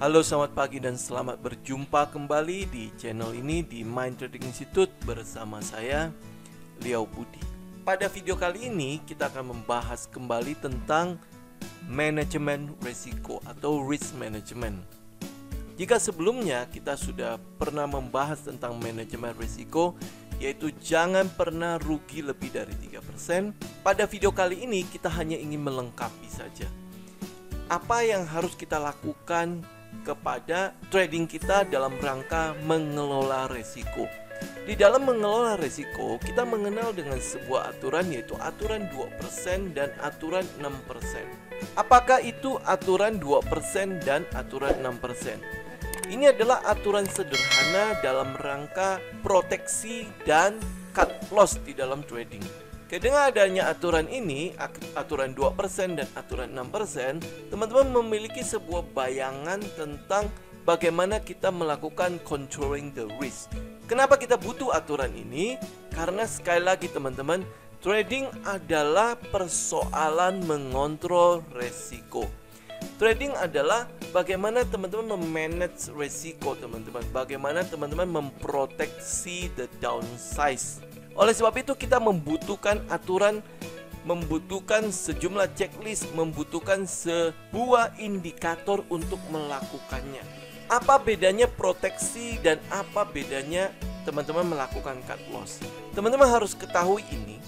Halo, selamat pagi dan selamat berjumpa kembali di channel ini di Mind Trading Institute bersama saya, Liao Budi. Pada video kali ini kita akan membahas kembali tentang manajemen risiko atau risk management. Jika sebelumnya kita sudah pernah membahas tentang manajemen risiko, yaitu jangan pernah rugi lebih dari 3%, pada video kali ini kita hanya ingin melengkapi saja apa yang harus kita lakukan kepada trading kita dalam rangka mengelola resiko. Di dalam mengelola resiko, kita mengenal dengan sebuah aturan, yaitu aturan 2% dan aturan 6%. Apakah itu aturan 2% dan aturan 6%? Ini adalah aturan sederhana dalam rangka proteksi dan cut loss di dalam trading. Dengan adanya aturan ini, aturan 2% dan aturan 6%, teman-teman memiliki sebuah bayangan tentang bagaimana kita melakukan controlling the risk. Kenapa kita butuh aturan ini? Karena sekali lagi teman-teman, trading adalah persoalan mengontrol resiko. Trading adalah bagaimana teman-teman memanage resiko teman-teman, bagaimana teman-teman memproteksi the downside. Oleh sebab itu kita membutuhkan aturan, membutuhkan sejumlah checklist, membutuhkan sebuah indikator untuk melakukannya. Apa bedanya proteksi dan apa bedanya teman-teman melakukan cut loss? Teman-teman harus ketahui ini,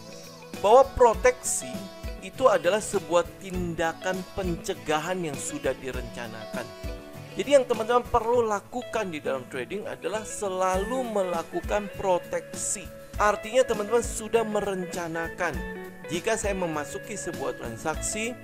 bahwa proteksi itu adalah sebuah tindakan pencegahan yang sudah direncanakan. Jadi yang teman-teman perlu lakukan di dalam trading adalah selalu melakukan proteksi. Artinya teman-teman sudah merencanakan, jika saya memasuki sebuah transaksi,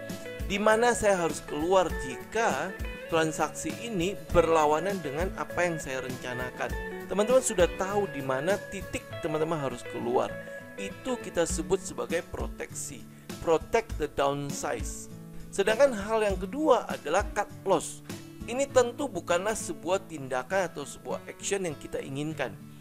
di mana saya harus keluar jika transaksi ini berlawanan dengan apa yang saya rencanakan. Teman-teman sudah tahu di mana titik teman-teman harus keluar. Itu kita sebut sebagai proteksi. Protect the downside. Sedangkan hal yang kedua adalah cut loss. Ini tentu bukanlah sebuah tindakan atau sebuah action yang kita inginkan.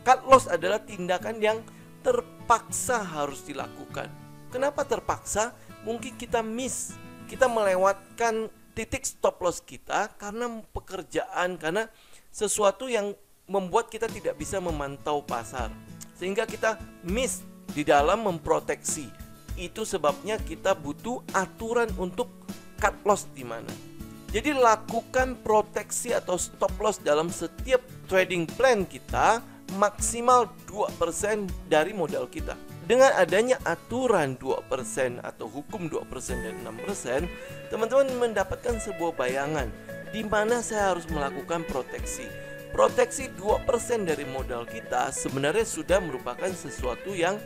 Cut loss adalah tindakan yang terpaksa harus dilakukan. Kenapa terpaksa? Mungkin kita miss, kita melewatkan titik stop loss kita karena pekerjaan, karena sesuatu yang membuat kita tidak bisa memantau pasar, sehingga kita miss di dalam memproteksi. Itu sebabnya kita butuh aturan untuk cut loss di mana. Jadi lakukan proteksi atau stop loss dalam setiap trading plan kita maksimal 2% dari modal kita. Dengan adanya aturan 2% atau hukum 2% dan 6%, teman-teman mendapatkan sebuah bayangan di mana saya harus melakukan proteksi. Proteksi 2% dari modal kita sebenarnya sudah merupakan sesuatu yang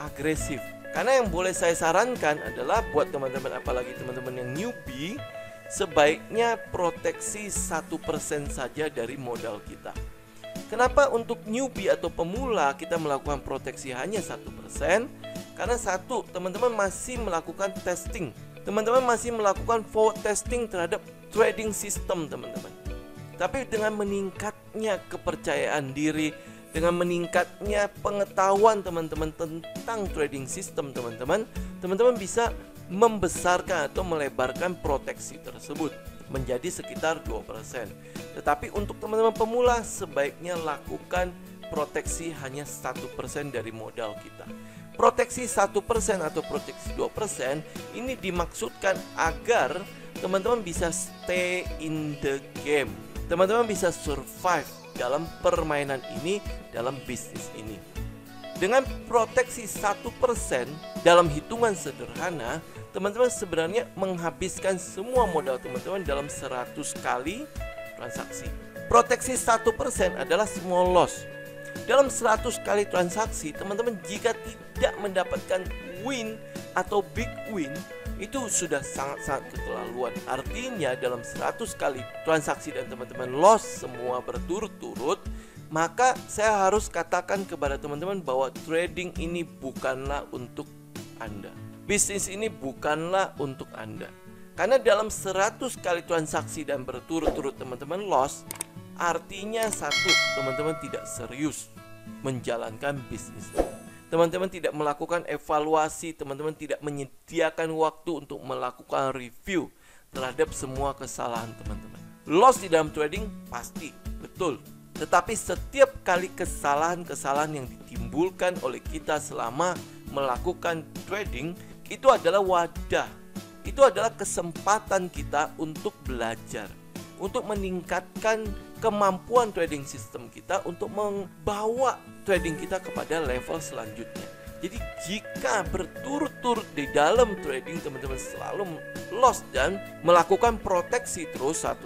agresif. Karena yang boleh saya sarankan adalah buat teman-teman, apalagi teman-teman yang newbie, sebaiknya proteksi 1% saja dari modal kita. Kenapa untuk newbie atau pemula kita melakukan proteksi hanya 1%? Karena satu, teman-teman masih melakukan testing. Teman-teman masih melakukan forward testing terhadap trading system teman-teman. Tapi dengan meningkatnya kepercayaan diri, dengan meningkatnya pengetahuan teman-teman tentang trading system teman-teman bisa membesarkan atau melebarkan proteksi tersebut menjadi sekitar 2%. Tetapi untuk teman-teman pemula sebaiknya lakukan proteksi hanya 1% dari modal kita. Proteksi 1% atau proteksi 2% ini dimaksudkan agar teman-teman bisa stay in the game. Teman-teman bisa survive dalam permainan ini, dalam bisnis ini. Dengan proteksi 1% dalam hitungan sederhana, teman-teman sebenarnya menghabiskan semua modal teman-teman dalam 100 kali transaksi. Proteksi 1% adalah small loss. Dalam 100 kali transaksi, teman-teman jika tidak mendapatkan win atau big win, itu sudah sangat-sangat keterlaluan. Artinya dalam 100 kali transaksi dan teman-teman loss semua berturut-turut, maka saya harus katakan kepada teman-teman bahwa trading ini bukanlah untuk Anda. Bisnis ini bukanlah untuk Anda. Karena dalam 100 kali transaksi dan berturut-turut teman-teman loss, artinya satu, teman-teman tidak serius menjalankan bisnis. Teman-teman tidak melakukan evaluasi, teman-teman tidak menyediakan waktu untuk melakukan review terhadap semua kesalahan teman-teman. Loss di dalam trading pasti, betul. Tetapi setiap kali kesalahan-kesalahan yang ditimbulkan oleh kita selama melakukan trading, itu adalah wadah. Itu adalah kesempatan kita untuk belajar, untuk meningkatkan kemampuan trading system kita, untuk membawa trading kita kepada level selanjutnya. Jadi jika berturut-turut di dalam trading teman-teman selalu loss dan melakukan proteksi terus 1%,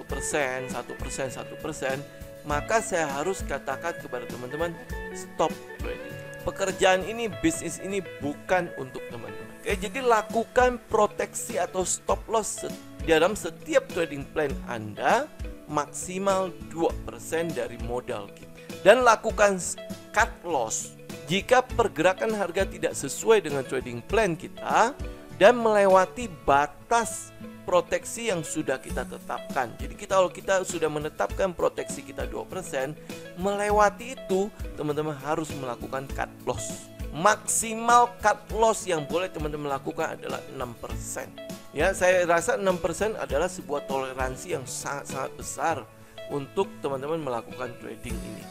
maka saya harus katakan kepada teman-teman, stop trading. Pekerjaan ini, bisnis ini bukan untuk teman-teman. Oke, jadi lakukan proteksi atau stop loss dalam setiap trading plan Anda maksimal 2% dari modal kita. Dan lakukan cut loss jika pergerakan harga tidak sesuai dengan trading plan kita dan melewati batas proteksi yang sudah kita tetapkan. Jadi kalau kita sudah menetapkan proteksi kita 2%, melewati itu teman-teman harus melakukan cut loss. Maksimal cut loss yang boleh teman-teman lakukan adalah 6%. Ya, saya rasa 6% adalah sebuah toleransi yang sangat-sangat besar untuk teman-teman melakukan trading ini.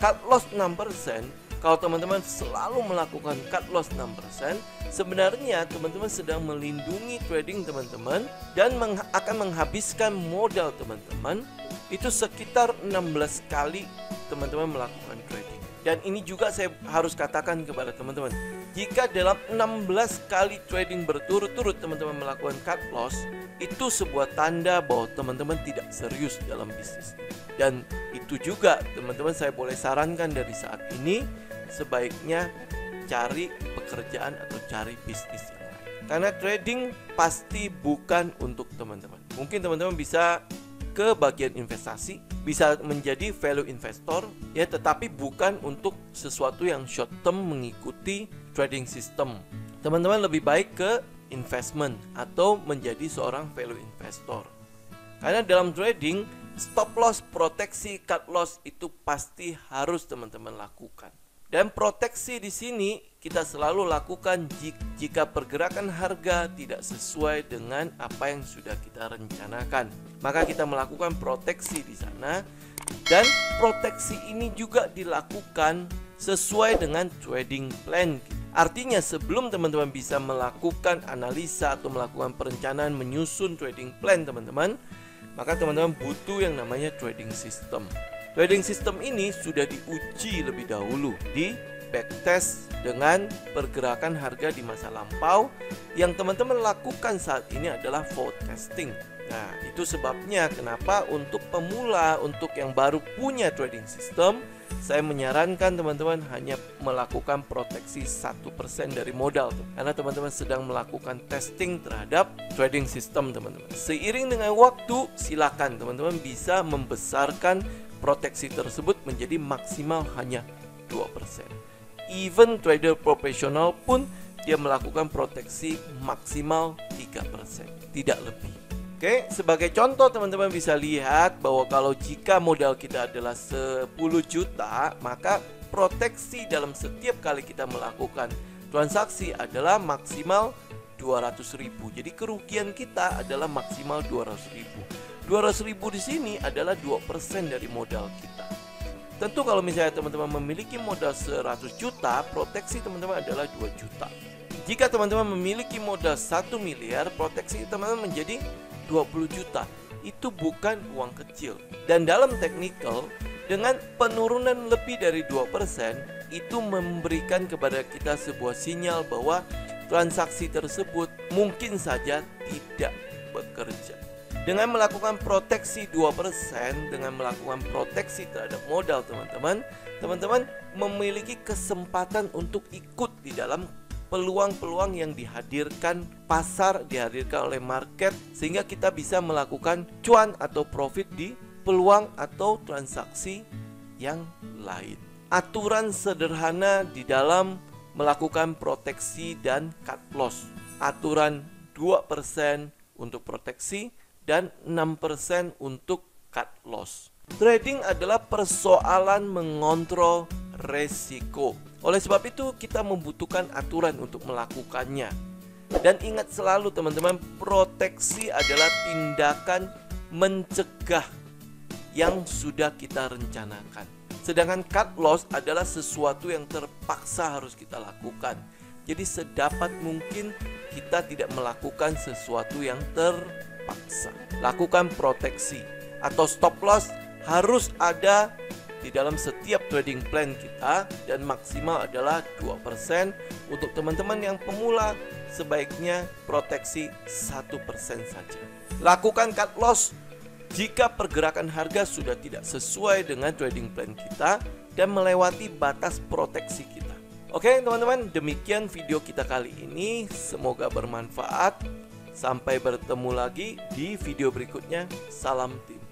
Cut loss 6%. Kalau teman-teman selalu melakukan cut loss 6%, sebenarnya teman-teman sedang melindungi trading teman-teman dan akan menghabiskan modal teman-teman itu sekitar 16 kali teman-teman melakukan trading. Dan ini juga saya harus katakan kepada teman-teman, jika dalam 16 kali trading berturut-turut teman-teman melakukan cut loss, itu sebuah tanda bahwa teman-teman tidak serius dalam bisnis. Dan itu juga teman-teman saya boleh sarankan dari saat ini, sebaiknya cari pekerjaan atau cari bisnis yang lain. Karena trading pasti bukan untuk teman-teman. Mungkin teman-teman bisa ke bagian investasi, bisa menjadi value investor, ya, tetapi bukan untuk sesuatu yang short term mengikuti trading system. Teman-teman lebih baik ke investment atau menjadi seorang value investor. Karena dalam trading, stop loss, proteksi, cut loss itu pasti harus teman-teman lakukan. Dan proteksi di sini kita selalu lakukan jika pergerakan harga tidak sesuai dengan apa yang sudah kita rencanakan. Maka kita melakukan proteksi di sana, dan proteksi ini juga dilakukan sesuai dengan trading plan. Artinya sebelum teman-teman bisa melakukan analisa atau melakukan perencanaan menyusun trading plan teman-teman, maka teman-teman butuh yang namanya trading system. Trading system ini sudah diuji lebih dahulu, di backtest dengan pergerakan harga di masa lampau. Yang teman-teman lakukan saat ini adalah forward testing. Nah, itu sebabnya kenapa untuk pemula, untuk yang baru punya trading system, saya menyarankan teman-teman hanya melakukan proteksi 1% dari modal, karena teman-teman sedang melakukan testing terhadap trading system teman-teman. Seiring dengan waktu, silakan teman-teman bisa membesarkan proteksi tersebut menjadi maksimal hanya 2%. Even trader profesional pun dia melakukan proteksi maksimal 3%, tidak lebih. Oke, sebagai contoh teman-teman bisa lihat bahwa kalau jika modal kita adalah 10 juta, maka proteksi dalam setiap kali kita melakukan transaksi adalah maksimal 200.000. Jadi kerugian kita adalah maksimal 200.000. 200.000 di sini adalah 2% dari modal kita. Tentu kalau misalnya teman-teman memiliki modal 100 juta, proteksi teman-teman adalah 2 juta. Jika teman-teman memiliki modal 1 miliar, proteksi teman-teman menjadi 20 juta. Itu bukan uang kecil. Dan dalam technical, dengan penurunan lebih dari 2%, itu memberikan kepada kita sebuah sinyal bahwa transaksi tersebut mungkin saja tidak bekerja. Dengan melakukan proteksi 2%, dengan melakukan proteksi terhadap modal teman-teman memiliki kesempatan untuk ikut di dalam peluang-peluang yang dihadirkan pasar, dihadirkan oleh market, sehingga kita bisa melakukan cuan atau profit di peluang atau transaksi yang lain. Aturan sederhana di dalam melakukan proteksi dan cut loss. Aturan 2% untuk proteksi dan 6% untuk cut loss. Trading adalah persoalan mengontrol resiko. Oleh sebab itu kita membutuhkan aturan untuk melakukannya. Dan ingat selalu teman-teman, proteksi adalah tindakan mencegah yang sudah kita rencanakan. Sedangkan cut loss adalah sesuatu yang terpaksa harus kita lakukan. Jadi sedapat mungkin kita tidak melakukan sesuatu yang terpaksa. Lakukan proteksi atau stop loss harus ada di dalam setiap trading plan kita, dan maksimal adalah 2%. Untuk teman-teman yang pemula, sebaiknya proteksi 1% saja. Lakukan cut loss jika pergerakan harga sudah tidak sesuai dengan trading plan kita dan melewati batas proteksi kita. Oke teman-teman, demikian video kita kali ini. Semoga bermanfaat. Sampai bertemu lagi di video berikutnya. Salam tim.